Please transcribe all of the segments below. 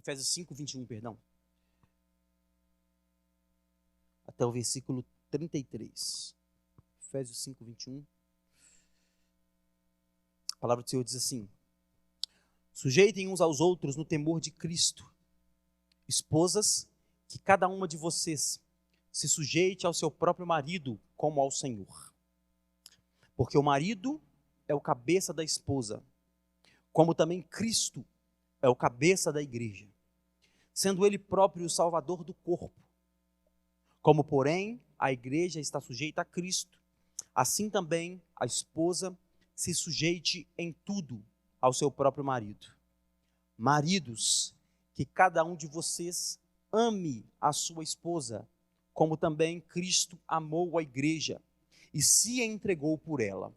Efésios 5, 21, perdão. Até o versículo 33. Efésios 5, 21. A palavra do Senhor diz assim: sujeitem uns aos outros no temor de Cristo. Esposas, que cada uma de vocês se sujeite ao seu próprio marido como ao Senhor. Porque o marido é o cabeça da esposa, como também Cristo é o cabeça da igreja, sendo ele próprio o salvador do corpo. Como, porém, a igreja está sujeita a Cristo, assim também a esposa se sujeite em tudo ao seu próprio marido. Maridos, que cada um de vocês ame a sua esposa, como também Cristo amou a igreja e se entregou por ela,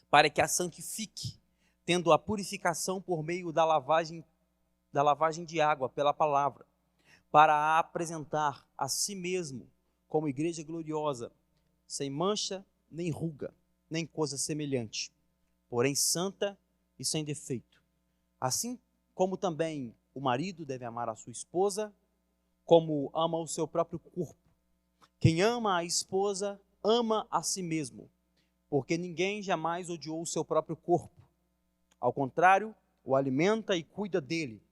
para que a santifique, tendo a purificação por meio da lavagem de água pela palavra, para a apresentar a si mesmo como igreja gloriosa, sem mancha, nem ruga, nem coisa semelhante, porém santa e sem defeito. Assim como também o marido deve amar a sua esposa, como ama o seu próprio corpo. Quem ama a esposa, ama a si mesmo, porque ninguém jamais odiou o seu próprio corpo. Ao contrário, o alimenta e cuida dele,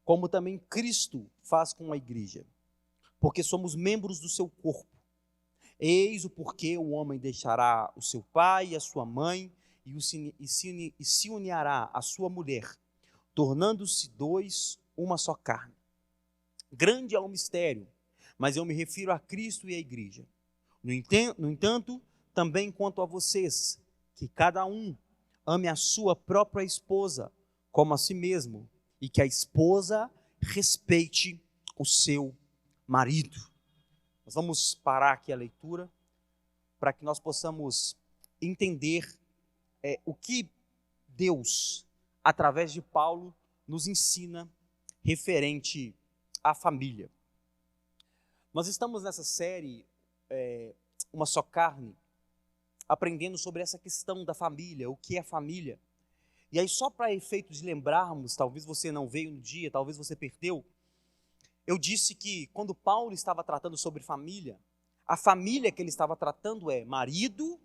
como também Cristo faz com a igreja, porque somos membros do seu corpo. Eis o porquê o homem deixará o seu pai e a sua mãe e se unirá à sua mulher, tornando-se dois uma só carne. Grande é o mistério, mas eu me refiro a Cristo e à igreja. No entanto, também quanto a vocês, que cada um ame a sua própria esposa como a si mesmo, e que a esposa respeite o seu marido. Nós vamos parar aqui a leitura para que nós possamos entender o que Deus, através de Paulo, nos ensina referente à família. Nós estamos nessa série, Uma Só Carne, aprendendo sobre essa questão da família, o que é família. E aí, só para efeito de lembrarmos, talvez você não veio no dia, talvez você perdeu, eu disse que quando Paulo estava tratando sobre família, a família que ele estava tratando é marido,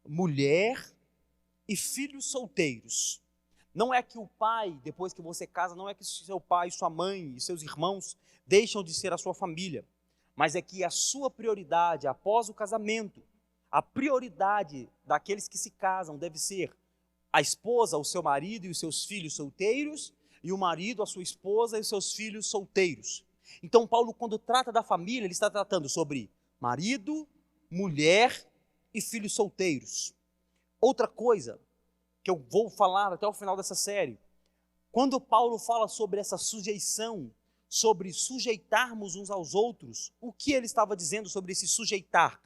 mulher e filhos solteiros. Não é que o pai, depois que você casa, não é que seu pai, sua mãe e seus irmãos deixam de ser a sua família, mas é que a sua prioridade após o casamento, a prioridade daqueles que se casam deve ser a esposa, o seu marido e os seus filhos solteiros, e o marido, a sua esposa e os seus filhos solteiros. Então Paulo, quando trata da família, ele está tratando sobre marido, mulher e filhos solteiros. Outra coisa que eu vou falar até o final dessa série, quando Paulo fala sobre essa sujeição, sobre sujeitarmos uns aos outros, o que ele estava dizendo sobre esse sujeitar?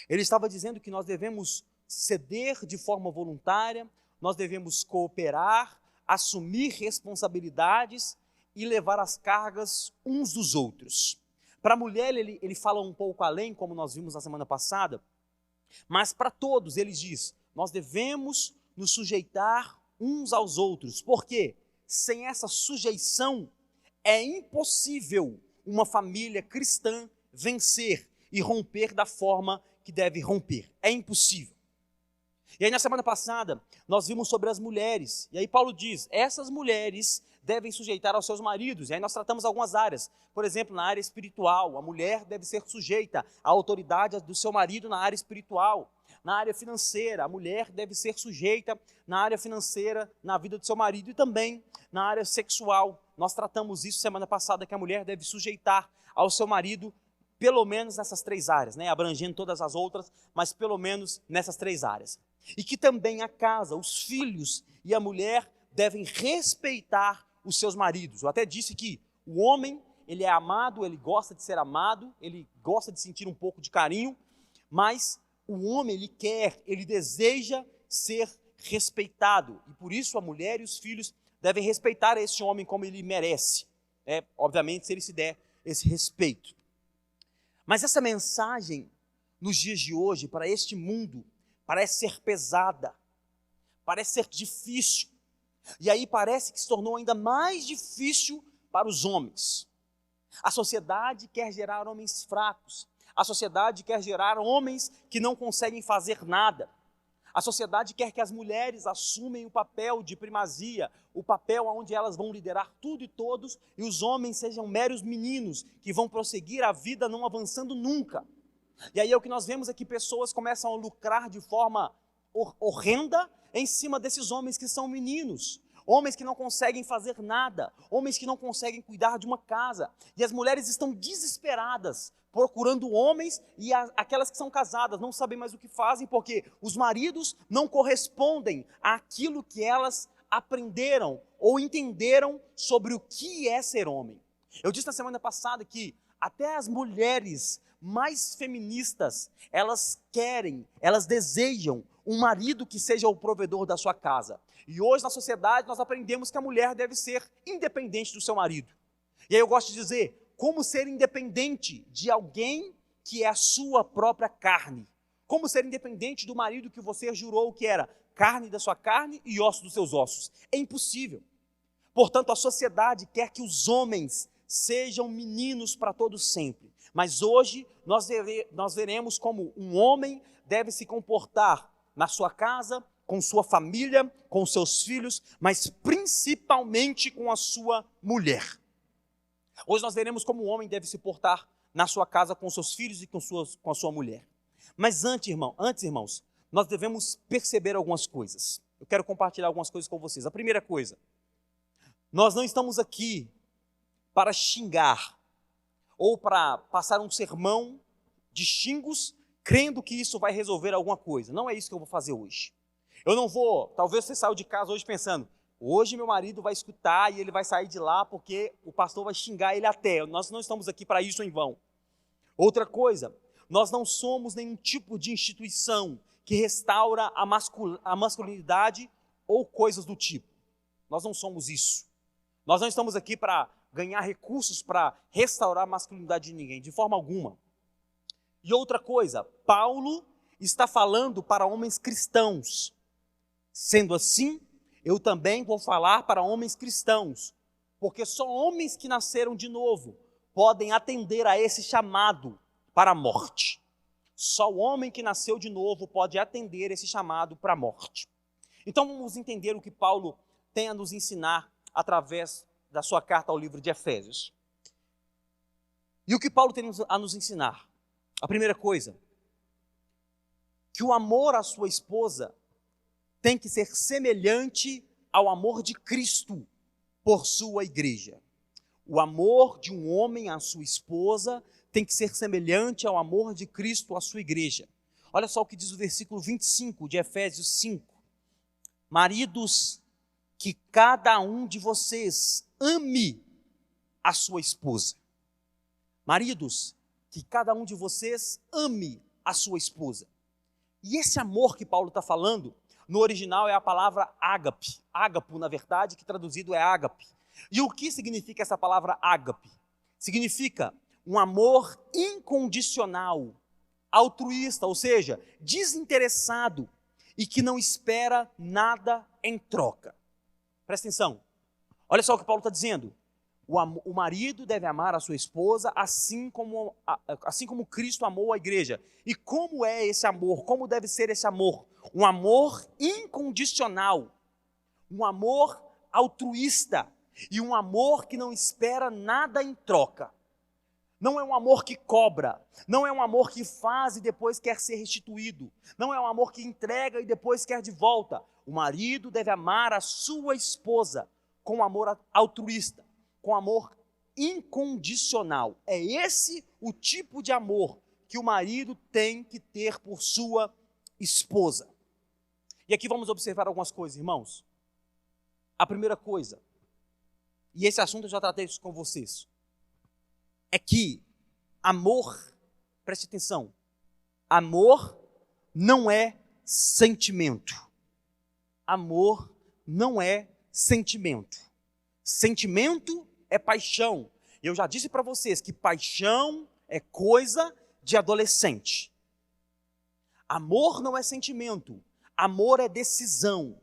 Ele estava dizendo que nós devemos ceder de forma voluntária, nós devemos cooperar, assumir responsabilidades e levar as cargas uns dos outros. Para a mulher ele fala um pouco além, como nós vimos na semana passada, mas para todos ele diz, nós devemos nos sujeitar uns aos outros, porque sem essa sujeição é impossível uma família cristã vencer e romper da forma que deve romper. É impossível. E aí na semana passada nós vimos sobre as mulheres, e aí Paulo diz, essas mulheres devem sujeitar aos seus maridos, e aí nós tratamos algumas áreas, por exemplo, na área espiritual, a mulher deve ser sujeita à autoridade do seu marido na área espiritual. Na área financeira, a mulher deve ser sujeita na área financeira, na vida do seu marido, e também na área sexual. Nós tratamos isso semana passada, que a mulher deve sujeitar ao seu marido, pelo menos nessas três áreas, abrangendo todas as outras, mas pelo menos nessas três áreas. E que também a casa, os filhos e a mulher devem respeitar os seus maridos. Eu até disse que o homem, ele é amado, ele gosta de ser amado, ele gosta de sentir um pouco de carinho, mas o homem, ele deseja ser respeitado, e por isso a mulher e os filhos devem respeitar esse homem como ele merece, obviamente se ele se der esse respeito. Mas essa mensagem, nos dias de hoje, para este mundo, parece ser pesada, parece ser difícil, e aí parece que se tornou ainda mais difícil para os homens. A sociedade quer gerar homens fracos. A sociedade quer gerar homens que não conseguem fazer nada. A sociedade quer que as mulheres assumem o papel de primazia, o papel onde elas vão liderar tudo e todos, e os homens sejam meros meninos que vão prosseguir a vida não avançando nunca. E aí o que nós vemos é que pessoas começam a lucrar de forma horrenda em cima desses homens que são meninos. Homens que não conseguem fazer nada, homens que não conseguem cuidar de uma casa. E as mulheres estão desesperadas, procurando homens, e aquelas que são casadas não sabem mais o que fazem, porque os maridos não correspondem àquilo que elas aprenderam ou entenderam sobre o que é ser homem. Eu disse na semana passada que até as mulheres mais feministas, elas desejam um marido que seja o provedor da sua casa. E hoje na sociedade nós aprendemos que a mulher deve ser independente do seu marido. E aí eu gosto de dizer, como ser independente de alguém que é a sua própria carne? Como ser independente do marido que você jurou que era carne da sua carne e osso dos seus ossos? É impossível. Portanto, a sociedade quer que os homens sejam meninos para todos sempre. Mas hoje nós veremos como um homem deve se comportar na sua casa, com sua família, com seus filhos, mas principalmente com a sua mulher. Hoje nós veremos como um homem deve se portar na sua casa com seus filhos e com a sua mulher. Mas antes, irmãos, nós devemos perceber algumas coisas. Eu quero compartilhar algumas coisas com vocês. A primeira coisa, nós não estamos aqui para xingar ou para passar um sermão de xingos, crendo que isso vai resolver alguma coisa. Não é isso que eu vou fazer hoje. Eu não vou, talvez você saiu de casa hoje pensando, hoje meu marido vai escutar e ele vai sair de lá porque o pastor vai xingar ele até. Nós não estamos aqui para isso em vão. Outra coisa, nós não somos nenhum tipo de instituição que restaura a masculinidade ou coisas do tipo. Nós não somos isso. Nós não estamos aqui para ganhar recursos para restaurar a masculinidade de ninguém, de forma alguma. E outra coisa, Paulo está falando para homens cristãos. Sendo assim, eu também vou falar para homens cristãos, porque só homens que nasceram de novo podem atender a esse chamado para a morte. Só o homem que nasceu de novo pode atender esse chamado para a morte. Então vamos entender o que Paulo tem a nos ensinar através da sua carta ao livro de Efésios. E o que Paulo tem a nos ensinar? A primeira coisa, que o amor à sua esposa tem que ser semelhante ao amor de Cristo por sua igreja. O amor de um homem à sua esposa tem que ser semelhante ao amor de Cristo à sua igreja. Olha só o que diz o versículo 25 de Efésios 5. Maridos, que cada um de vocês ame a sua esposa. Maridos, que cada um de vocês ame a sua esposa. E esse amor que Paulo está falando, no original é a palavra ágape. Ágapo, na verdade, que traduzido é ágape. E o que significa essa palavra ágape? Significa um amor incondicional, altruísta, ou seja, desinteressado e que não espera nada em troca. Presta atenção. Olha só o que Paulo está dizendo. O marido deve amar a sua esposa assim como Cristo amou a igreja. E como é esse amor? Como deve ser esse amor? Um amor incondicional, um amor altruísta e um amor que não espera nada em troca. Não é um amor que cobra, não é um amor que faz e depois quer ser restituído, não é um amor que entrega e depois quer de volta. O marido deve amar a sua esposa com amor altruísta, com amor incondicional. É esse o tipo de amor que o marido tem que ter por sua esposa. E aqui vamos observar algumas coisas, irmãos. A primeira coisa, e esse assunto eu já tratei isso com vocês, é que amor, preste atenção, amor não é sentimento. Amor não é sentimento. Sentimento é paixão. Eu já disse para vocês que paixão é coisa de adolescente. Amor não é sentimento. Amor é decisão.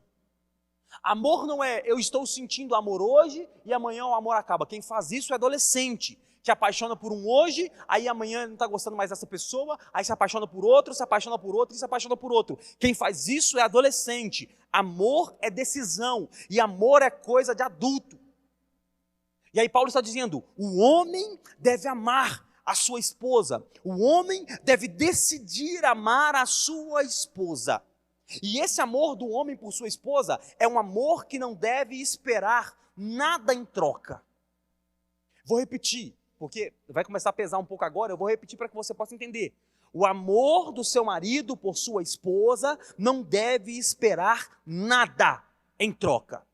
Amor não é eu estou sentindo amor hoje e amanhã o amor acaba. Quem faz isso é adolescente, que apaixona por um hoje, aí amanhã não está gostando mais dessa pessoa, aí se apaixona por outro, se apaixona por outro e se apaixona por outro. Quem faz isso é adolescente. Amor é decisão e amor é coisa de adulto. E aí Paulo está dizendo, o homem deve amar a sua esposa, o homem deve decidir amar a sua esposa. E esse amor do homem por sua esposa é um amor que não deve esperar nada em troca. Vou repetir, porque vai começar a pesar um pouco agora, eu vou repetir para que você possa entender. O amor do seu marido por sua esposa não deve esperar nada em troca.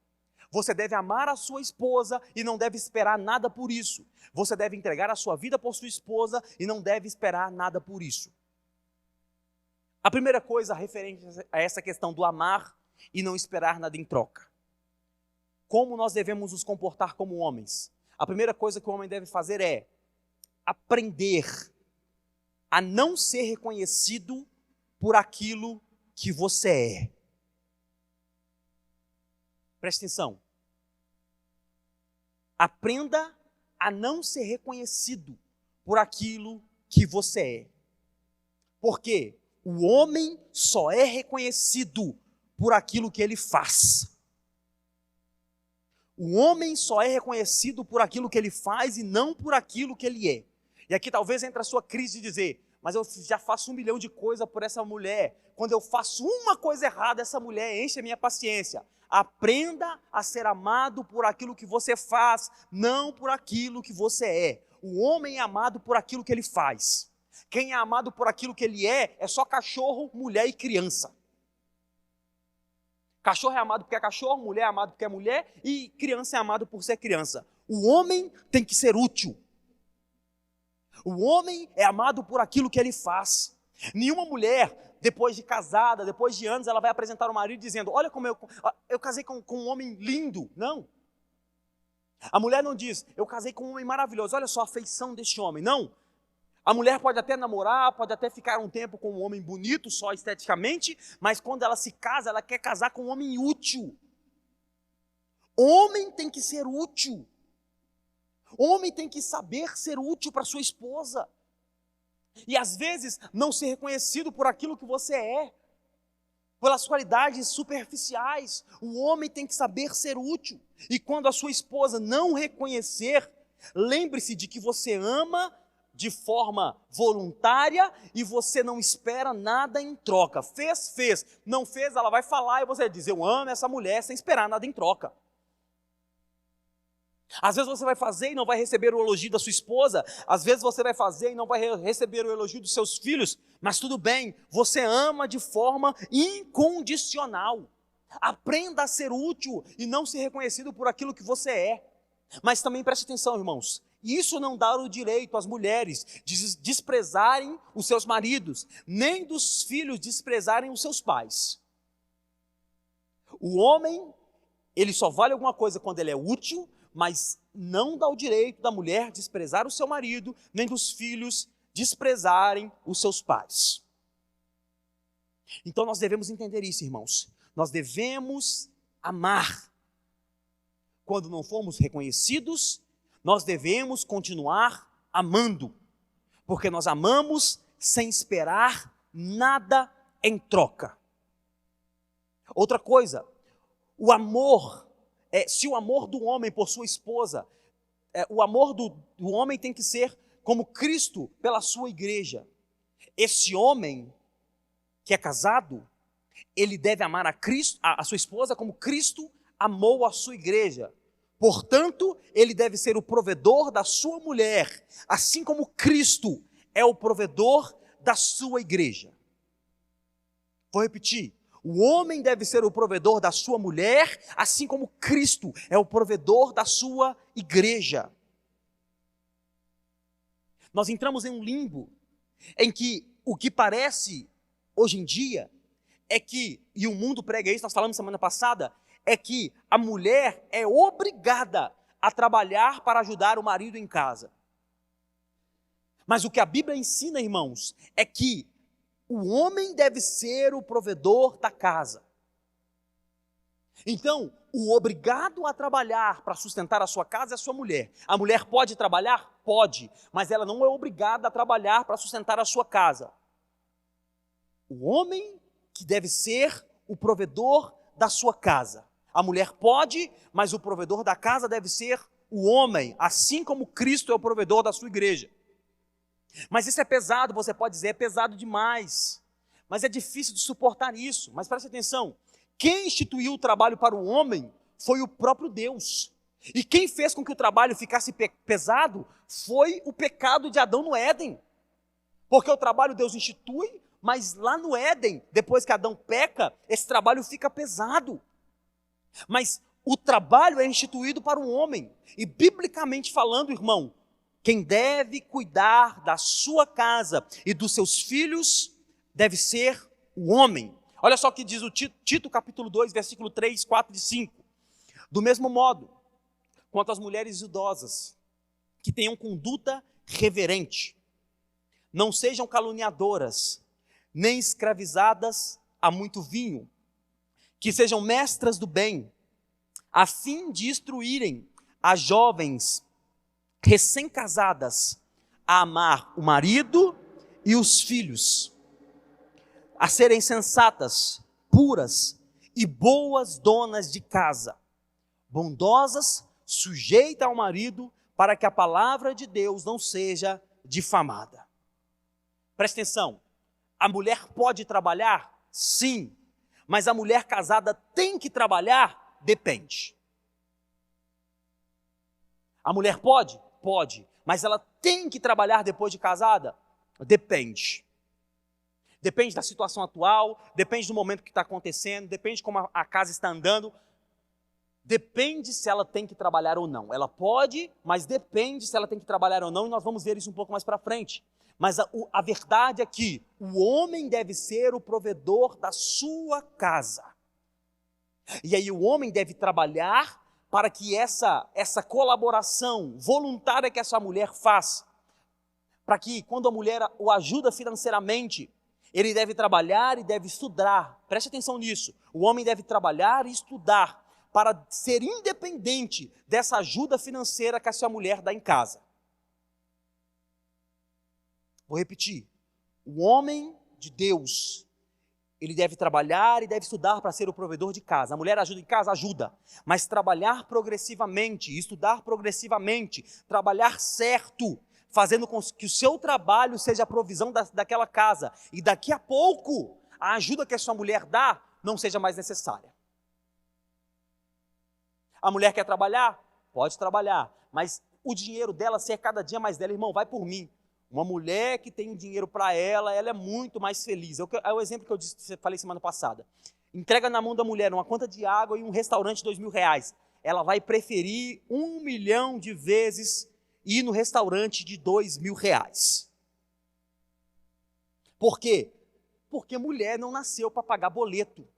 Você deve amar a sua esposa e não deve esperar nada por isso. Você deve entregar a sua vida por sua esposa e não deve esperar nada por isso. A primeira coisa referente a essa questão do amar e não esperar nada em troca. Como nós devemos nos comportar como homens? A primeira coisa que o homem deve fazer é aprender a não ser reconhecido por aquilo que você é. Preste atenção. Aprenda a não ser reconhecido por aquilo que você é. Por quê? O homem só é reconhecido por aquilo que ele faz. O homem só é reconhecido por aquilo que ele faz e não por aquilo que ele é. E aqui talvez entre a sua crise de dizer, mas eu já faço 1 milhão de coisas por essa mulher. Quando eu faço uma coisa errada, essa mulher enche a minha paciência. Aprenda a ser amado por aquilo que você faz, não por aquilo que você é. O homem é amado por aquilo que ele faz. Quem é amado por aquilo que ele é só cachorro, mulher e criança. Cachorro é amado porque é cachorro, mulher é amado porque é mulher e criança é amado por ser criança. O homem tem que ser útil. O homem é amado por aquilo que ele faz. Nenhuma mulher, depois de casada, depois de anos, ela vai apresentar o marido dizendo, olha como eu casei com um homem lindo. Não. A mulher não diz, eu casei com um homem maravilhoso, olha só a feição deste homem. Não. A mulher pode até namorar, pode até ficar um tempo com um homem bonito, só esteticamente, mas quando ela se casa, ela quer casar com um homem útil. Homem tem que ser útil. Homem tem que saber ser útil para sua esposa. E às vezes não ser reconhecido por aquilo que você é, pelas qualidades superficiais. O homem tem que saber ser útil. E quando a sua esposa não reconhecer, lembre-se de que você ama de forma voluntária e você não espera nada em troca. Fez, fez. Não fez, ela vai falar e você vai dizer, eu amo essa mulher sem esperar nada em troca. Às vezes você vai fazer e não vai receber o elogio da sua esposa, às vezes você vai fazer e não vai receber o elogio dos seus filhos, mas tudo bem, você ama de forma incondicional. Aprenda a ser útil e não ser reconhecido por aquilo que você é. Mas também preste atenção, irmãos, isso não dá o direito às mulheres de desprezarem os seus maridos, nem dos filhos desprezarem os seus pais. O homem, ele só vale alguma coisa quando ele é útil, mas não dá o direito da mulher desprezar o seu marido, nem dos filhos desprezarem os seus pais. Então nós devemos entender isso, irmãos. Nós devemos amar. Quando não formos reconhecidos, nós devemos continuar amando, porque nós amamos sem esperar nada em troca. Outra coisa, o amor, se o amor do homem por sua esposa, o amor do homem tem que ser como Cristo pela sua igreja. Esse homem que é casado, ele deve amar a Cristo, a sua esposa como Cristo amou a sua igreja. Portanto, ele deve ser o provedor da sua mulher, assim como Cristo é o provedor da sua igreja. Vou repetir. O homem deve ser o provedor da sua mulher, assim como Cristo é o provedor da sua igreja. Nós entramos em um limbo em que o que parece hoje em dia é que, e o mundo prega isso, nós falamos semana passada, é que a mulher é obrigada a trabalhar para ajudar o marido em casa. Mas o que a Bíblia ensina, irmãos, é que o homem deve ser o provedor da casa. Então, o obrigado a trabalhar para sustentar a sua casa é a sua mulher. A mulher pode trabalhar? Pode, mas ela não é obrigada a trabalhar para sustentar a sua casa. O homem que deve ser o provedor da sua casa. A mulher pode, mas o provedor da casa deve ser o homem, assim como Cristo é o provedor da sua igreja. Mas isso é pesado, você pode dizer, é pesado demais. Mas é difícil de suportar isso. Mas preste atenção, quem instituiu o trabalho para o homem foi o próprio Deus. E quem fez com que o trabalho ficasse pesado foi o pecado de Adão no Éden. Porque o trabalho Deus institui, mas lá no Éden, depois que Adão peca, esse trabalho fica pesado. Mas o trabalho é instituído para o homem. E biblicamente falando, irmão, quem deve cuidar da sua casa e dos seus filhos deve ser o homem. Olha só o que diz o Tito capítulo 2, versículo 3, 4 e 5. Do mesmo modo, quanto às mulheres idosas, que tenham conduta reverente, não sejam caluniadoras, nem escravizadas a muito vinho, que sejam mestras do bem, a fim de instruírem as jovens recém-casadas a amar o marido e os filhos, a serem sensatas, puras e boas donas de casa, bondosas, sujeitas ao marido, para que a palavra de Deus não seja difamada. Presta atenção, a mulher pode trabalhar? Sim, mas a mulher casada tem que trabalhar? Depende. A mulher pode? Pode, mas ela tem que trabalhar depois de casada? Depende. Depende da situação atual, depende do momento que está acontecendo, depende de como a casa está andando, depende se ela tem que trabalhar ou não. Ela pode, mas depende se ela tem que trabalhar ou não, e nós vamos ver isso um pouco mais para frente. Mas a verdade é que o homem deve ser o provedor da sua casa. E aí o homem deve trabalhar para que essa colaboração voluntária que essa mulher faz, para que quando a mulher o ajuda financeiramente, ele deve trabalhar e deve estudar. Preste atenção nisso. O homem deve trabalhar e estudar para ser independente dessa ajuda financeira que a sua mulher dá em casa. Vou repetir. O homem de Deus, ele deve trabalhar e deve estudar para ser o provedor de casa. A mulher ajuda em casa? Ajuda. Mas trabalhar progressivamente, estudar progressivamente, trabalhar certo, fazendo com que o seu trabalho seja a provisão daquela casa. E daqui a pouco, a ajuda que a sua mulher dá não seja mais necessária. A mulher quer trabalhar? Pode trabalhar. Mas o dinheiro dela ser cada dia mais dela, irmão, vai por mim. Uma mulher que tem dinheiro para ela é muito mais feliz. É o exemplo que eu falei semana passada. Entrega na mão da mulher uma conta de água e um restaurante de R$2.000. Ela vai preferir 1 milhão de vezes ir no restaurante de R$2.000. Por quê? Porque mulher não nasceu para pagar boleto.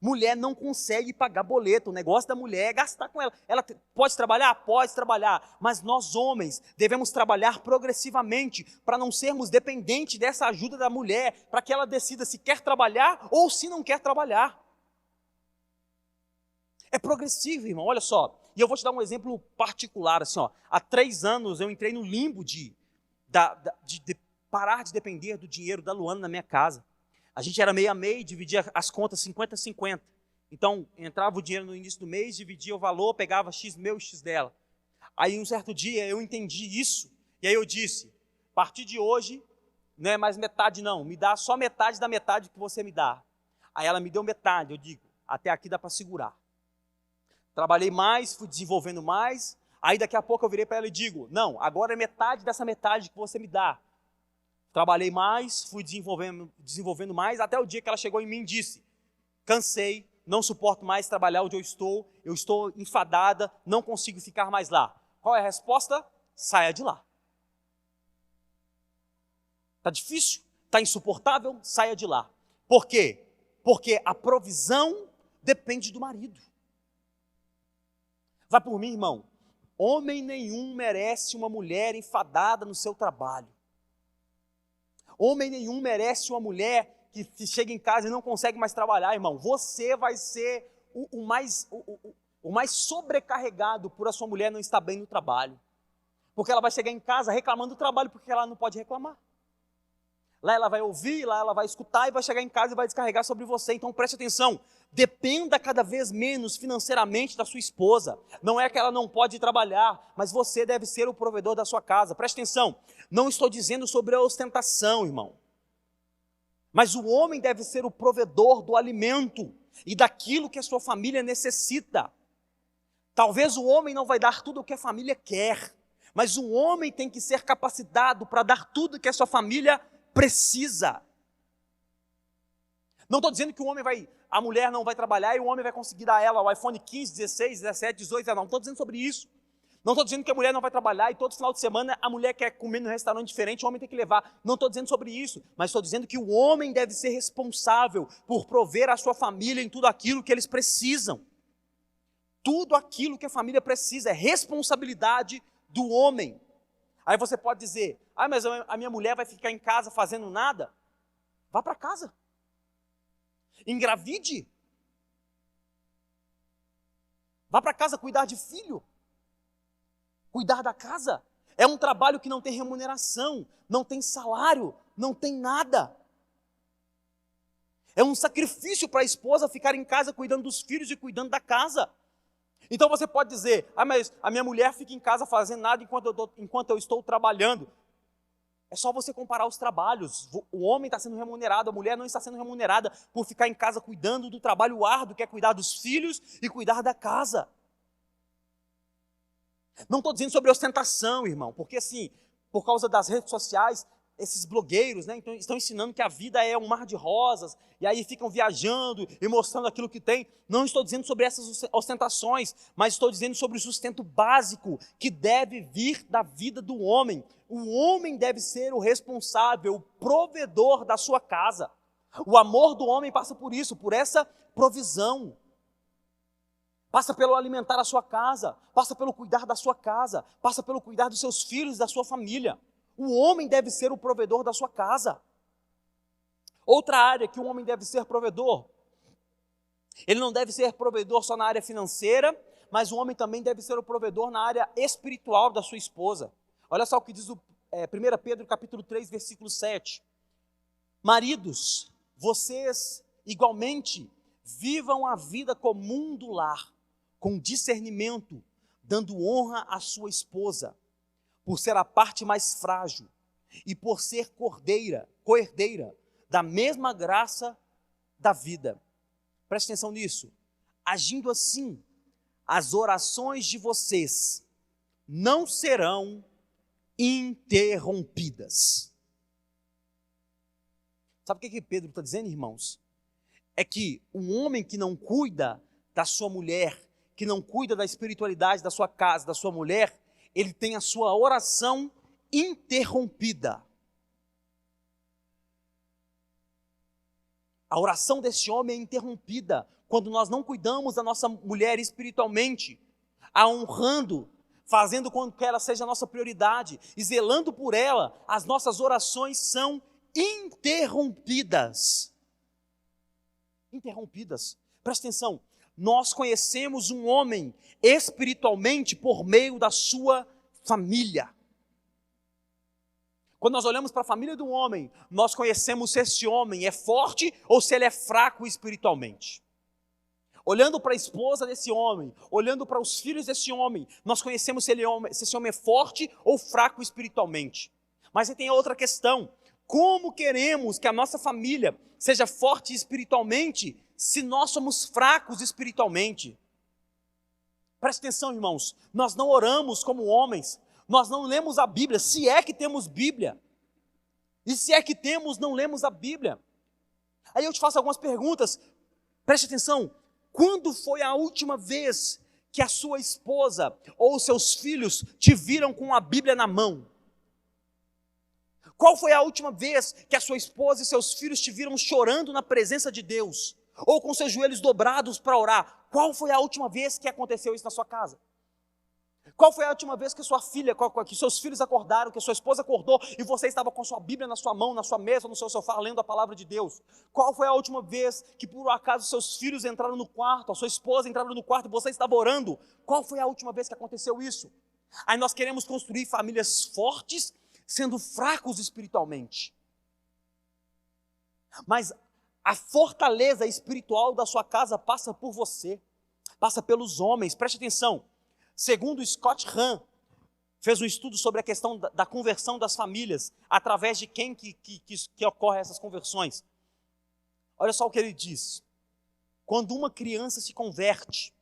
Mulher não consegue pagar boleto. O negócio da mulher é gastar com ela. Ela pode trabalhar? Pode trabalhar. Mas nós, homens, devemos trabalhar progressivamente para não sermos dependentes dessa ajuda da mulher, para que ela decida se quer trabalhar ou se não quer trabalhar. É progressivo, irmão. Olha só. E eu vou te dar um exemplo particular. Assim, ó. Há 3 anos eu entrei no limbo de parar de depender do dinheiro da Luana na minha casa. A gente era meio a meio, dividia as contas 50-50. Então, entrava o dinheiro no início do mês, dividia o valor, pegava X meu e X dela. Aí, um certo dia, eu entendi isso, e aí eu disse, a partir de hoje, não é mais metade não, me dá só metade da metade que você me dá. Aí ela me deu metade, eu digo, até aqui dá para segurar. Trabalhei mais, fui desenvolvendo mais, aí daqui a pouco eu virei para ela e digo, não, agora é metade dessa metade que você me dá. Trabalhei mais, fui desenvolvendo mais, até o dia que ela chegou em mim e disse, cansei, não suporto mais trabalhar onde eu estou enfadada, não consigo ficar mais lá. Qual é a resposta? Saia de lá. Está difícil? Está insuportável? Saia de lá. Por quê? Porque a provisão depende do marido. Vai por mim, irmão. Homem nenhum merece uma mulher enfadada no seu trabalho. Homem nenhum merece uma mulher que chega em casa e não consegue mais trabalhar, irmão. Você vai ser o mais sobrecarregado por a sua mulher não estar bem no trabalho. Porque ela vai chegar em casa reclamando do trabalho, porque ela não pode reclamar. Lá ela vai ouvir, lá ela vai escutar e vai chegar em casa e vai descarregar sobre você. Então preste atenção, dependa cada vez menos financeiramente da sua esposa. Não é que ela não pode trabalhar, mas você deve ser o provedor da sua casa. Preste atenção, não estou dizendo sobre a ostentação, irmão. Mas o homem deve ser o provedor do alimento e daquilo que a sua família necessita. Talvez o homem não vai dar tudo o que a família quer, mas o homem tem que ser capacitado para dar tudo que a sua família precisa. Não estou dizendo que a mulher não vai trabalhar e o homem vai conseguir dar a ela o iPhone 15, 16, 17, 18, não estou dizendo sobre isso. Não estou dizendo que a mulher não vai trabalhar e todo final de semana a mulher quer comer num restaurante diferente, o homem tem que levar. Não estou dizendo sobre isso, mas estou dizendo que o homem deve ser responsável por prover a sua família em tudo aquilo que eles precisam. Tudo aquilo que a família precisa é responsabilidade do homem. Aí você pode dizer, mas a minha mulher vai ficar em casa fazendo nada? Vá para casa. Engravide. Vá para casa cuidar de filho. Cuidar da casa. É um trabalho que não tem remuneração, não tem salário, não tem nada. É um sacrifício para a esposa ficar em casa cuidando dos filhos e cuidando da casa. Então você pode dizer, mas a minha mulher fica em casa fazendo nada enquanto eu estou trabalhando. É só você comparar os trabalhos. O homem está sendo remunerado, a mulher não está sendo remunerada por ficar em casa cuidando do trabalho árduo, que é cuidar dos filhos e cuidar da casa. Não estou dizendo sobre ostentação, irmão, porque assim, por causa das redes sociais, esses blogueiros, né, então, estão ensinando que a vida é um mar de rosas, e aí ficam viajando e mostrando aquilo que tem. Não estou dizendo sobre essas ostentações, mas estou dizendo sobre o sustento básico que deve vir da vida do homem. O homem deve ser o responsável, o provedor da sua casa. O amor do homem passa por isso, por essa provisão. Passa pelo alimentar a sua casa, passa pelo cuidar da sua casa, passa pelo cuidar dos seus filhos, da sua família. O homem deve ser o provedor da sua casa. Outra área que o homem deve ser provedor, ele não deve ser provedor só na área financeira, mas o homem também deve ser o provedor na área espiritual da sua esposa. Olha só o que diz 1 Pedro capítulo 3, versículo 7. Maridos, vocês igualmente vivam a vida comum do lar, com discernimento, dando honra à sua esposa, por ser a parte mais frágil e por ser coerdeira da mesma graça da vida. Preste atenção nisso. Agindo assim, as orações de vocês não serão interrompidas. Sabe o que Pedro está dizendo, irmãos? É que um homem que não cuida da sua mulher, que não cuida da espiritualidade da sua casa, da sua mulher, ele tem a sua oração interrompida. A oração desse homem é interrompida quando nós não cuidamos da nossa mulher espiritualmente, a honrando, fazendo com que ela seja a nossa prioridade e zelando por ela. As nossas orações são interrompidas. Interrompidas. Presta atenção. Nós conhecemos um homem espiritualmente por meio da sua família. Quando nós olhamos para a família do homem, nós conhecemos se esse homem é forte ou se ele é fraco espiritualmente. Olhando para a esposa desse homem, olhando para os filhos desse homem, nós conhecemos se esse homem é forte ou fraco espiritualmente. Mas aí tem outra questão. Como queremos que a nossa família seja forte espiritualmente se nós somos fracos espiritualmente? Preste atenção, irmãos, nós não oramos como homens, nós não lemos a Bíblia, se é que temos Bíblia, e se é que temos, não lemos a Bíblia. Aí eu te faço algumas perguntas, preste atenção, quando foi a última vez que a sua esposa ou seus filhos te viram com a Bíblia na mão? Qual foi a última vez que a sua esposa e seus filhos te viram chorando na presença de Deus? Ou com seus joelhos dobrados para orar? Qual foi a última vez que aconteceu isso na sua casa? Qual foi a última vez que sua filha, que seus filhos acordaram, que sua esposa acordou e você estava com sua Bíblia na sua mão, na sua mesa, no seu sofá, lendo a palavra de Deus? Qual foi a última vez que por acaso seus filhos entraram no quarto, a sua esposa entraram no quarto e você estava orando? Qual foi a última vez que aconteceu isso? Aí nós queremos construir famílias fortes, sendo fracos espiritualmente. Mas a fortaleza espiritual da sua casa passa por você, passa pelos homens. Preste atenção. Segundo Scott Hahn, fez um estudo sobre a questão da conversão das famílias, através de quem que ocorrem essas conversões. Olha só o que ele diz. Quando uma criança se converte,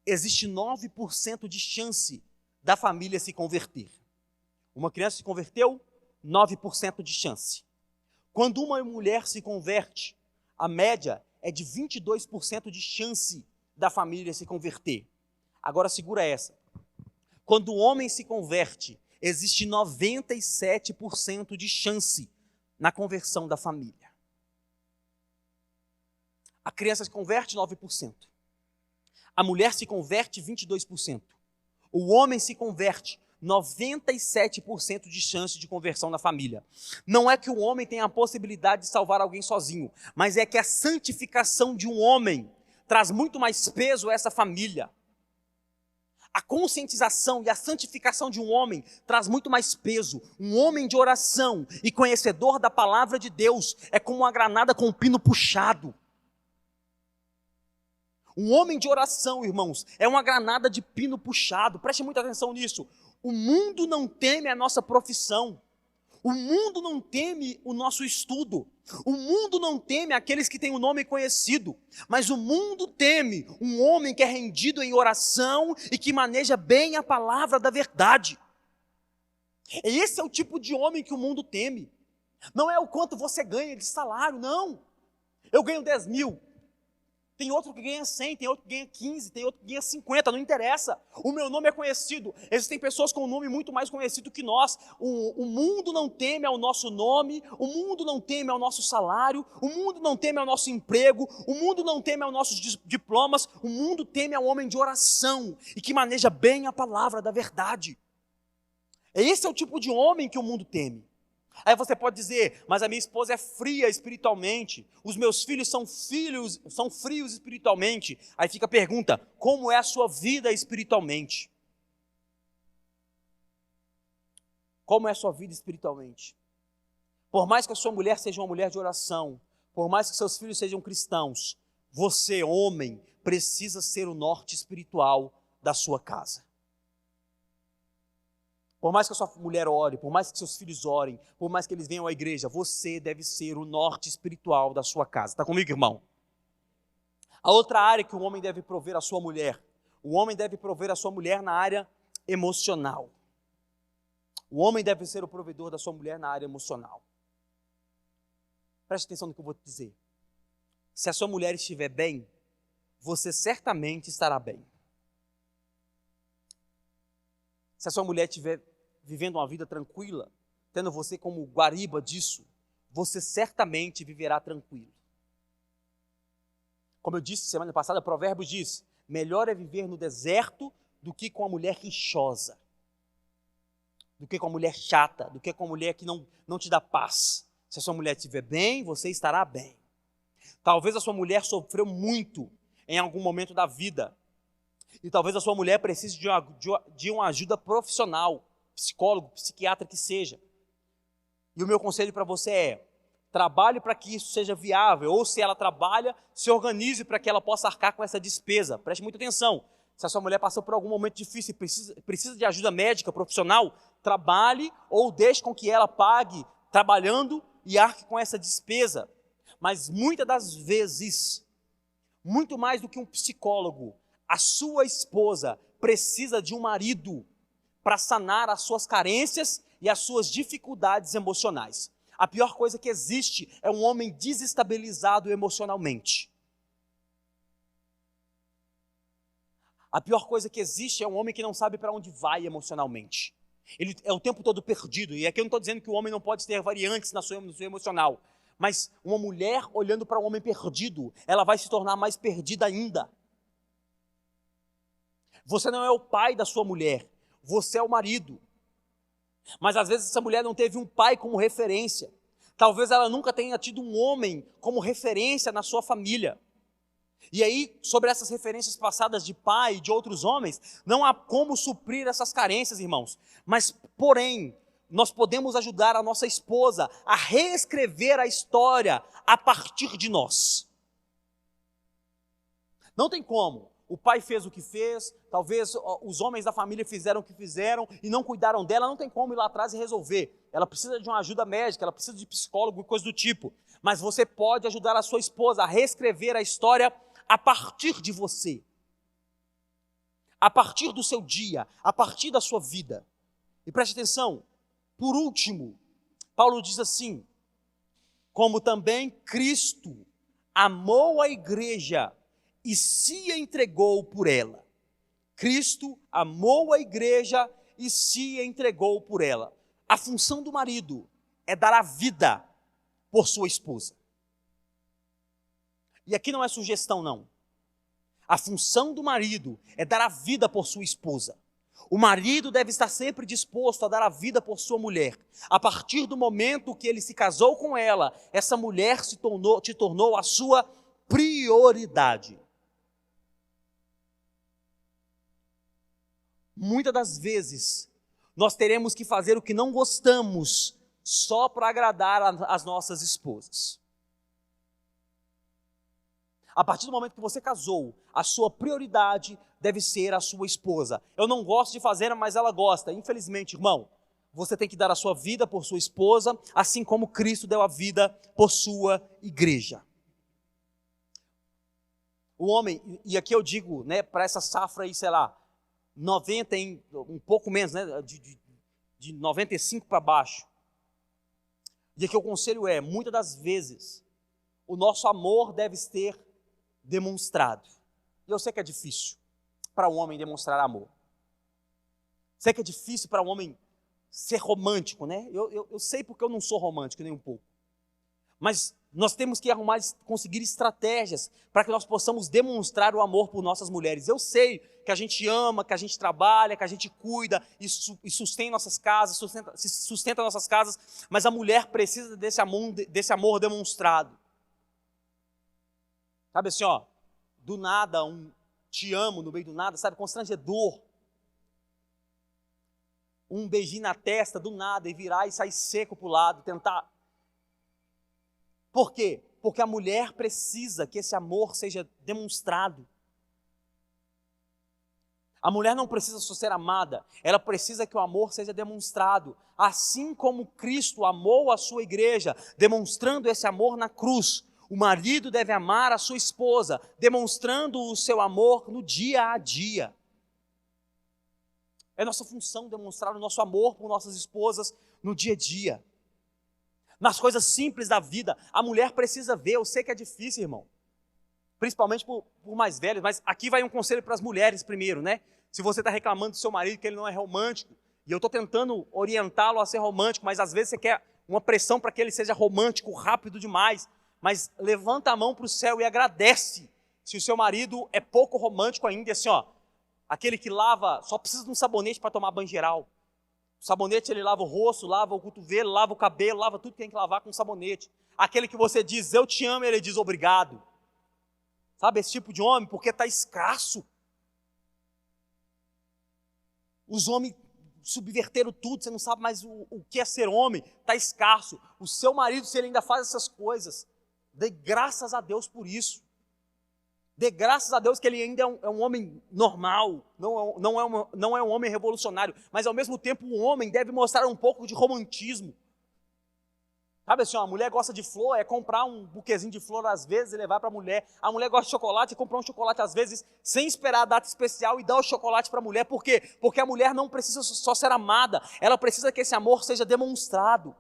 existe 9% de chance da família se converter. Uma criança se converteu, 9% de chance. Quando uma mulher se converte, a média é de 22% de chance da família se converter. Agora segura essa. Quando o homem se converte, existe 97% de chance na conversão da família. A criança se converte 9%. A mulher se converte 22%. O homem se converte 97% de chance de conversão na família. Não é que o homem tenha a possibilidade de salvar alguém sozinho, mas é que a santificação de um homem traz muito mais peso a essa família. A conscientização e a santificação de um homem traz muito mais peso. Um homem de oração e conhecedor da palavra de Deus é como uma granada com um pino puxado. Um homem de oração, irmãos, é uma granada de pino puxado. Preste muita atenção nisso. O mundo não teme a nossa profissão. O mundo não teme o nosso estudo. O mundo não teme aqueles que têm o nome conhecido. Mas o mundo teme um homem que é rendido em oração e que maneja bem a palavra da verdade. Esse é o tipo de homem que o mundo teme. Não é o quanto você ganha de salário, não. Eu ganho 10 mil. Tem outro que ganha 100, tem outro que ganha 15, tem outro que ganha 50, não interessa. O meu nome é conhecido. Existem pessoas com um nome muito mais conhecido que nós. O mundo não teme ao nosso nome, o mundo não teme ao nosso salário, o mundo não teme ao nosso emprego, o mundo não teme aos nossos diplomas, o mundo teme ao homem de oração e que maneja bem a palavra da verdade. Esse é o tipo de homem que o mundo teme. Aí você pode dizer, mas a minha esposa é fria espiritualmente, os meus filhos são frios espiritualmente. Aí fica a pergunta, como é a sua vida espiritualmente? Como é a sua vida espiritualmente? Por mais que a sua mulher seja uma mulher de oração, por mais que seus filhos sejam cristãos, você, homem, precisa ser o norte espiritual da sua casa. Por mais que a sua mulher ore, por mais que seus filhos orem, por mais que eles venham à igreja, você deve ser o norte espiritual da sua casa. Está comigo, irmão? A outra área que o homem deve prover à sua mulher, o homem deve prover à sua mulher na área emocional. O homem deve ser o provedor da sua mulher na área emocional. Preste atenção no que eu vou te dizer. Se a sua mulher estiver bem, você certamente estará bem. Se a sua mulher estiver vivendo uma vida tranquila, tendo você como guariba disso, você certamente viverá tranquilo. Como eu disse semana passada, Provérbios diz, melhor é viver no deserto do que com a mulher rixosa, do que com a mulher chata, do que com a mulher que não te dá paz. Se a sua mulher estiver bem, você estará bem. Talvez a sua mulher sofreu muito em algum momento da vida, e talvez a sua mulher precise de uma ajuda profissional, psicólogo, psiquiatra que seja. E o meu conselho para você é, trabalhe para que isso seja viável, ou se ela trabalha, se organize para que ela possa arcar com essa despesa. Preste muita atenção. Se a sua mulher passou por algum momento difícil e precisa de ajuda médica, profissional, trabalhe ou deixe com que ela pague trabalhando e arque com essa despesa. Mas muitas das vezes, muito mais do que um psicólogo, a sua esposa precisa de um marido para sanar as suas carências e as suas dificuldades emocionais. A pior coisa que existe é um homem desestabilizado emocionalmente. A pior coisa que existe é um homem que não sabe para onde vai emocionalmente. Ele é o tempo todo perdido. E aqui eu não estou dizendo que o homem não pode ter variantes no seu emocional. Mas uma mulher olhando para um homem perdido, ela vai se tornar mais perdida ainda. Você não é o pai da sua mulher, você é o marido. Mas às vezes essa mulher não teve um pai como referência. Talvez ela nunca tenha tido um homem como referência na sua família. E aí, sobre essas referências passadas de pai e de outros homens, não há como suprir essas carências, irmãos. Mas, porém, nós podemos ajudar a nossa esposa a reescrever a história a partir de nós. Não tem como. O pai fez o que fez, talvez os homens da família fizeram o que fizeram e não cuidaram dela, não tem como ir lá atrás e resolver. Ela precisa de uma ajuda médica, ela precisa de psicólogo e coisa do tipo. Mas você pode ajudar a sua esposa a reescrever a história a partir de você. A partir do seu dia, a partir da sua vida. E preste atenção, por último, Paulo diz assim, como também Cristo amou a igreja e se entregou por ela. Cristo amou a igreja e se entregou por ela. A função do marido é dar a vida por sua esposa. E aqui não é sugestão, não. A função do marido é dar a vida por sua esposa. O marido deve estar sempre disposto a dar a vida por sua mulher. A partir do momento que ele se casou com ela, essa mulher se tornou a sua prioridade. Muitas das vezes, nós teremos que fazer o que não gostamos só para agradar as nossas esposas. A partir do momento que você casou, a sua prioridade deve ser a sua esposa. Eu não gosto de fazer, mas ela gosta. Infelizmente, irmão, você tem que dar a sua vida por sua esposa, assim como Cristo deu a vida por sua igreja. O homem, e aqui eu digo, né, para essa safra aí, sei lá, 90, um pouco menos, né, de 95 para baixo. E aqui o conselho é, muitas das vezes, o nosso amor deve ser demonstrado. E eu sei que é difícil para um homem demonstrar amor. Sei que é difícil para um homem ser romântico, né? Eu sei porque eu não sou romântico nem um pouco. Mas nós temos que conseguir estratégias para que nós possamos demonstrar o amor por nossas mulheres. Eu sei que a gente ama, que a gente trabalha, que a gente cuida e sustenta nossas casas, sustenta nossas casas, mas a mulher precisa desse amor demonstrado. Sabe assim, ó, do nada, um te amo no meio do nada, sabe, constrangedor. Um beijinho na testa, do nada, e virar e sair seco para o lado, tentar. Por quê? Porque a mulher precisa que esse amor seja demonstrado. A mulher não precisa só ser amada, ela precisa que o amor seja demonstrado. Assim como Cristo amou a sua igreja, demonstrando esse amor na cruz, o marido deve amar a sua esposa, demonstrando o seu amor no dia a dia. É nossa função demonstrar o nosso amor por nossas esposas no dia a dia. Nas coisas simples da vida, a mulher precisa ver. Eu sei que é difícil, irmão, principalmente por mais velhos, mas aqui vai um conselho para as mulheres primeiro, né? Se você está reclamando do seu marido que ele não é romântico, e eu estou tentando orientá-lo a ser romântico, mas às vezes você quer uma pressão para que ele seja romântico rápido demais, mas levanta a mão para o céu e agradece se o seu marido é pouco romântico ainda, assim, ó, aquele que lava, só precisa de um sabonete para tomar banho geral. O sabonete, ele lava o rosto, lava o cotovelo, lava o cabelo, lava tudo que tem que lavar com sabonete. Aquele que você diz, eu te amo, ele diz obrigado. Sabe, esse tipo de homem, porque está escasso. Os homens subverteram tudo, você não sabe mais o que é ser homem, está escasso. O seu marido, se ele ainda faz essas coisas, dê graças a Deus por isso. Dê graças a Deus que ele ainda é um homem normal, não é um homem revolucionário, mas ao mesmo tempo o homem deve mostrar um pouco de romantismo. Sabe assim, a mulher gosta de flor, é comprar um buquezinho de flor às vezes e levar para a mulher. A mulher gosta de chocolate, é comprar um chocolate às vezes sem esperar a data especial e dar o chocolate para a mulher. Por quê? Porque a mulher não precisa só ser amada, ela precisa que esse amor seja demonstrado.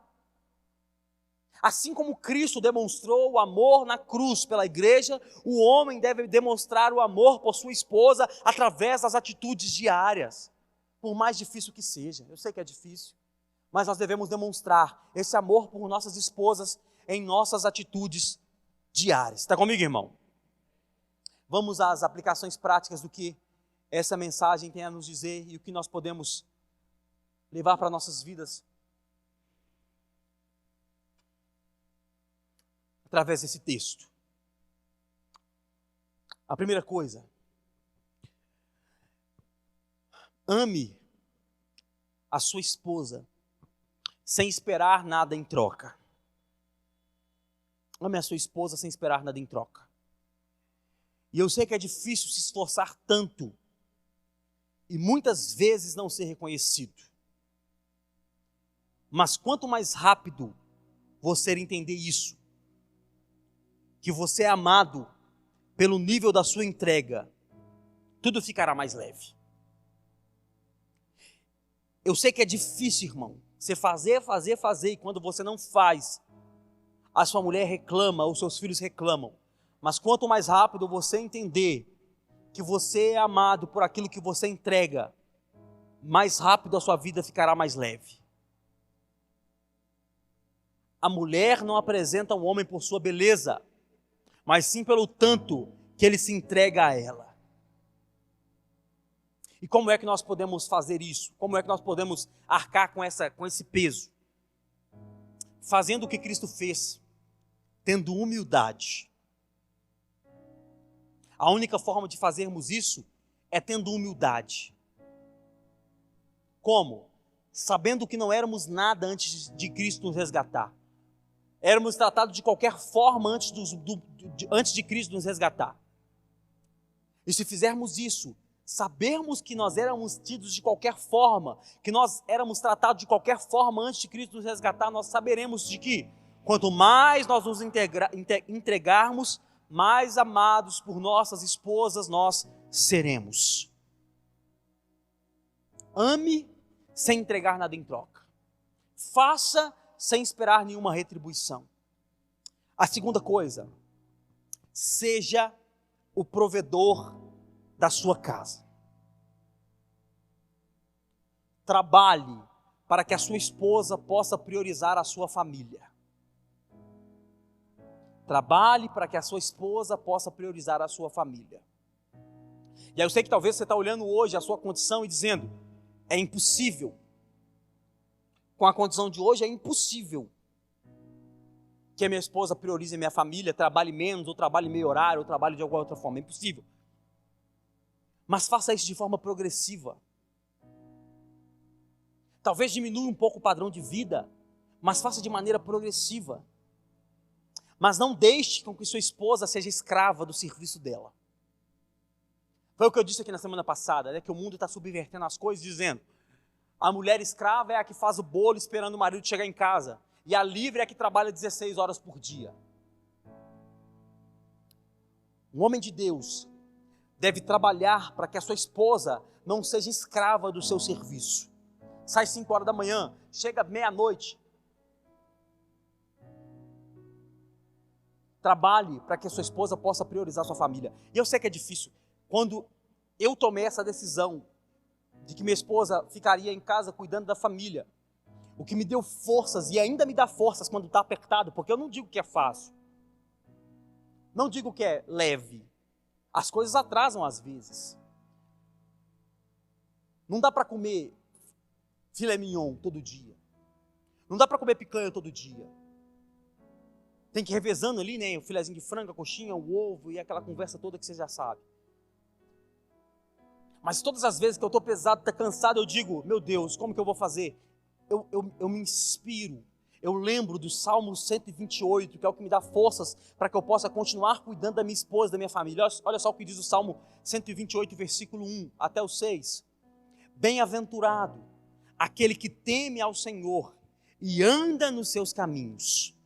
Assim como Cristo demonstrou o amor na cruz pela igreja, o homem deve demonstrar o amor por sua esposa através das atitudes diárias, por mais difícil que seja. Eu sei que é difícil, mas nós devemos demonstrar esse amor por nossas esposas em nossas atitudes diárias. Está comigo, irmão? Vamos às aplicações práticas do que essa mensagem tem a nos dizer e o que nós podemos levar para nossas vidas através desse texto. A primeira coisa, ame a sua esposa sem esperar nada em troca. Ame a sua esposa sem esperar nada em troca. E eu sei que é difícil se esforçar tanto e muitas vezes não ser reconhecido. Mas quanto mais rápido você entender isso, que você é amado pelo nível da sua entrega, tudo ficará mais leve. Eu sei que é difícil, irmão, você fazer, e quando você não faz, a sua mulher reclama, os seus filhos reclamam. Mas quanto mais rápido você entender que você é amado por aquilo que você entrega, mais rápido a sua vida ficará mais leve. A mulher não apresenta o homem por sua beleza, mas sim pelo tanto que ele se entrega a ela. E como é que nós podemos fazer isso? Como é que nós podemos arcar com esse peso? Fazendo o que Cristo fez, tendo humildade. A única forma de fazermos isso é tendo humildade. Como? Sabendo que não éramos nada antes de Cristo nos resgatar. Éramos tratados de qualquer forma antes de Cristo nos resgatar. E se fizermos isso, sabermos que nós éramos tidos de qualquer forma, que nós éramos tratados de qualquer forma antes de Cristo nos resgatar, nós saberemos de que, quanto mais nós nos entregarmos, mais amados por nossas esposas nós seremos. Ame sem entregar nada em troca. Faça sem esperar nenhuma retribuição. A segunda coisa, seja o provedor da sua casa. Trabalhe para que a sua esposa possa priorizar a sua família. Trabalhe para que a sua esposa possa priorizar a sua família. E aí eu sei que talvez você está olhando hoje a sua condição e dizendo, é impossível. Com a condição de hoje é impossível que a minha esposa priorize a minha família, trabalhe menos, ou trabalhe meio horário, ou trabalhe de alguma outra forma. É impossível. Mas faça isso de forma progressiva. Talvez diminua um pouco o padrão de vida, mas faça de maneira progressiva. Mas não deixe com que sua esposa seja escrava do serviço dela. Foi o que eu disse aqui na semana passada, né? Que o mundo está subvertendo as coisas, dizendo, a mulher escrava é a que faz o bolo esperando o marido chegar em casa, e a livre é a que trabalha 16 horas por dia. Um homem de Deus deve trabalhar para que a sua esposa não seja escrava do seu serviço. Sai 5 horas da manhã, chega meia-noite. Trabalhe para que a sua esposa possa priorizar a sua família. E eu sei que é difícil. Quando eu tomei essa decisão de que minha esposa ficaria em casa cuidando da família, o que me deu forças e ainda me dá forças quando está apertado, porque eu não digo que é fácil, não digo que é leve, as coisas atrasam às vezes. Não dá para comer filé mignon todo dia, não dá para comer picanha todo dia. Tem que ir revezando ali, né? O filezinho de frango, a coxinha, o ovo e aquela conversa toda que você já sabe. Mas todas as vezes que eu estou pesado, estou cansado, eu digo, meu Deus, como que eu vou fazer? Eu me inspiro, eu lembro do Salmo 128, que é o que me dá forças para que eu possa continuar cuidando da minha esposa, da minha família. Olha só o que diz o Salmo 128, versículo 1 até o 6. Bem-aventurado aquele que teme ao Senhor e anda nos seus caminhos.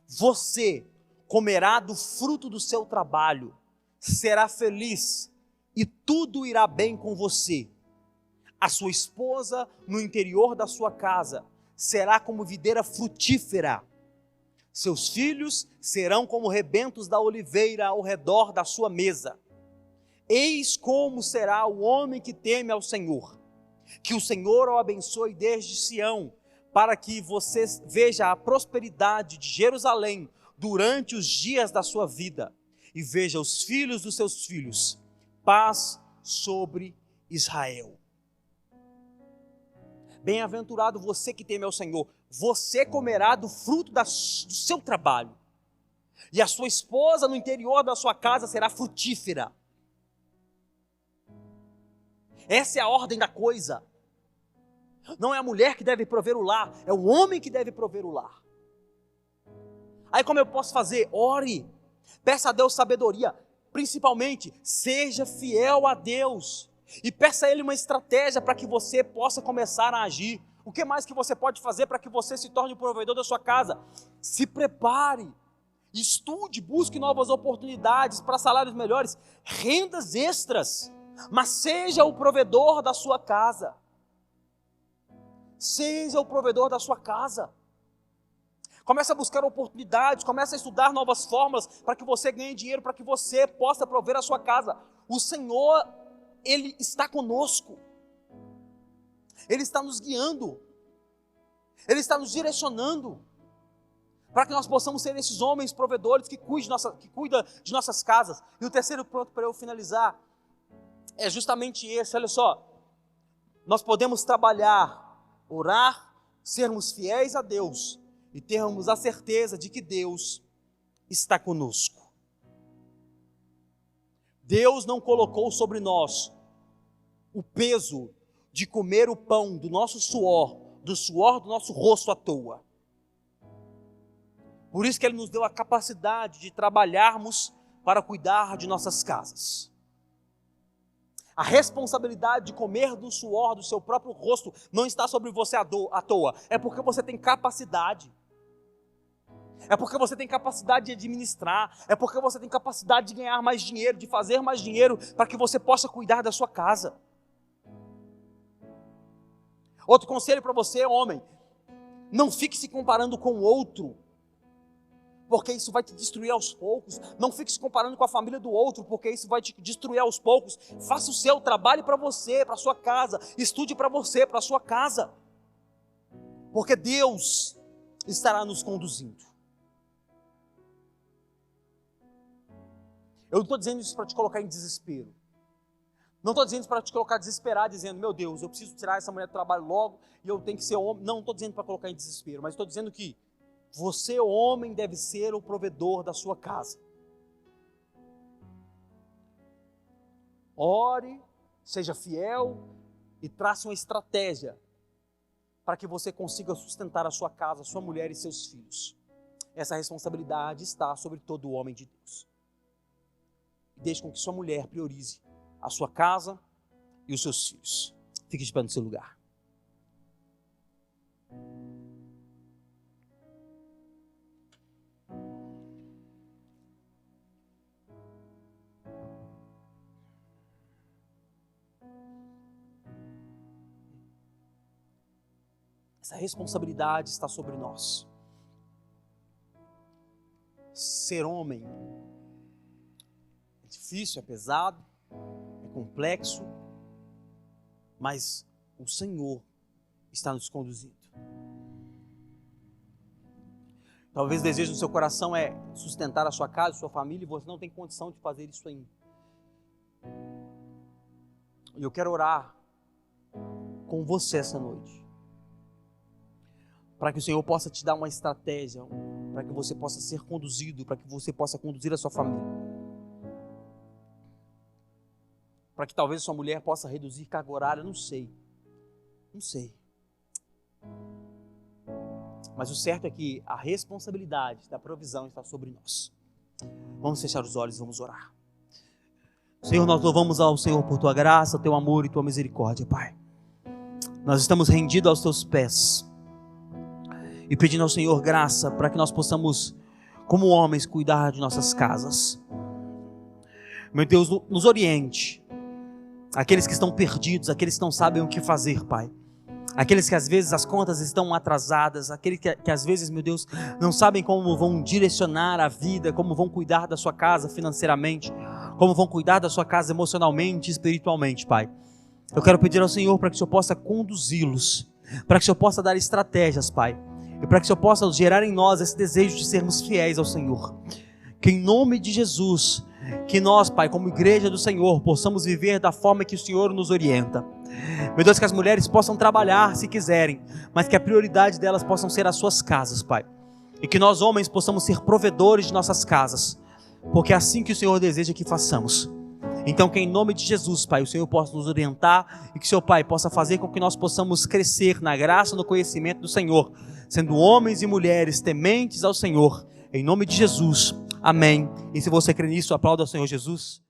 Você comerá do fruto do seu trabalho, será feliz e tudo irá bem com você. A sua esposa no interior da sua casa será como videira frutífera. Seus filhos serão como rebentos da oliveira ao redor da sua mesa. Eis como será o homem que teme ao Senhor. Que o Senhor o abençoe desde Sião, para que você veja a prosperidade de Jerusalém durante os dias da sua vida, e veja os filhos dos seus filhos, paz sobre Israel. Bem-aventurado você que teme ao Senhor, você comerá do fruto do seu trabalho, e a sua esposa no interior da sua casa será frutífera. Essa é a ordem da coisa. Não é a mulher que deve prover o lar, é o homem que deve prover o lar. Aí como eu posso fazer? Ore, peça a Deus sabedoria, principalmente seja fiel a Deus e peça a Ele uma estratégia para que você possa começar a agir. O que mais que você pode fazer para que você se torne o provedor da sua casa? Se prepare, estude, busque novas oportunidades para salários melhores, rendas extras, mas seja o provedor da sua casa. Seja o provedor da sua casa. Comece a buscar oportunidades, comece a estudar novas formas para que você ganhe dinheiro, para que você possa prover a sua casa. O Senhor, Ele está conosco. Ele está nos guiando. Ele está nos direcionando para que nós possamos ser esses homens provedores que cuidam de nossas casas. E o terceiro ponto para eu finalizar é justamente esse, olha só. Nós podemos trabalhar, orar, sermos fiéis a Deus e termos a certeza de que Deus está conosco. Deus não colocou sobre nós o peso de comer o pão do nosso suor, do suor do nosso rosto à toa. Por isso que Ele nos deu a capacidade de trabalharmos para cuidar de nossas casas. A responsabilidade de comer do suor do seu próprio rosto não está sobre você à toa. É porque você tem capacidade. É porque você tem capacidade de administrar. É porque você tem capacidade de ganhar mais dinheiro, de fazer mais dinheiro, para que você possa cuidar da sua casa. Outro conselho para você, homem: não fique se comparando com o outro, porque isso vai te destruir aos poucos. Não fique se comparando com a família do outro, porque isso vai te destruir aos poucos. Faça o seu trabalho para você, para a sua casa. Estude para você, para a sua casa. Porque Deus estará nos conduzindo. Eu não estou dizendo isso para te colocar em desespero. Não estou dizendo isso para te colocar desesperado, dizendo: meu Deus, eu preciso tirar essa mulher do trabalho logo e eu tenho que ser homem. Não estou dizendo para colocar em desespero, mas estou dizendo que você, homem, deve ser o provedor da sua casa. Ore, seja fiel e trace uma estratégia para que você consiga sustentar a sua casa, a sua mulher e seus filhos. Essa responsabilidade está sobre todo homem de Deus. Deixe com que sua mulher priorize a sua casa e os seus filhos. Fique de pé no seu lugar. Essa responsabilidade está sobre nós. Ser homem é difícil, é pesado, é complexo, mas o Senhor está nos conduzindo. Talvez o desejo do seu coração é sustentar a sua casa, a sua família, e você não tem condição de fazer isso ainda. E eu quero orar com você essa noite, para que o Senhor possa te dar uma estratégia, para que você possa ser conduzido, para que você possa conduzir a sua família. Para que talvez a sua mulher possa reduzir carga horária, não sei. Mas o certo é que a responsabilidade da provisão está sobre nós. Vamos fechar os olhos e vamos orar. Senhor, nós louvamos ao Senhor por Tua graça, Teu amor e Tua misericórdia, Pai. Nós estamos rendidos aos Teus pés e pedindo ao Senhor graça para que nós possamos, como homens, cuidar de nossas casas. Meu Deus, nos oriente. Aqueles que estão perdidos, aqueles que não sabem o que fazer, Pai. Aqueles que às vezes as contas estão atrasadas, aqueles que às vezes, meu Deus, não sabem como vão direcionar a vida, como vão cuidar da sua casa financeiramente, como vão cuidar da sua casa emocionalmente e espiritualmente, Pai. Eu quero pedir ao Senhor para que o Senhor possa conduzi-los, para que o Senhor possa dar estratégias, Pai, e para que o Senhor possa gerar em nós esse desejo de sermos fiéis ao Senhor. Que em nome de Jesus Que nós, Pai, como igreja do Senhor, possamos viver da forma que o Senhor nos orienta. Meu Deus, que as mulheres possam trabalhar se quiserem, mas que a prioridade delas possam ser as suas casas, Pai. E que nós, homens, possamos ser provedores de nossas casas, porque é assim que o Senhor deseja que façamos. Então, que em nome de Jesus, Pai, o Senhor possa nos orientar e que o Seu Pai possa fazer com que nós possamos crescer na graça e no conhecimento do Senhor, sendo homens e mulheres tementes ao Senhor. Em nome de Jesus, amém. E se você crê nisso, aplauda ao Senhor Jesus.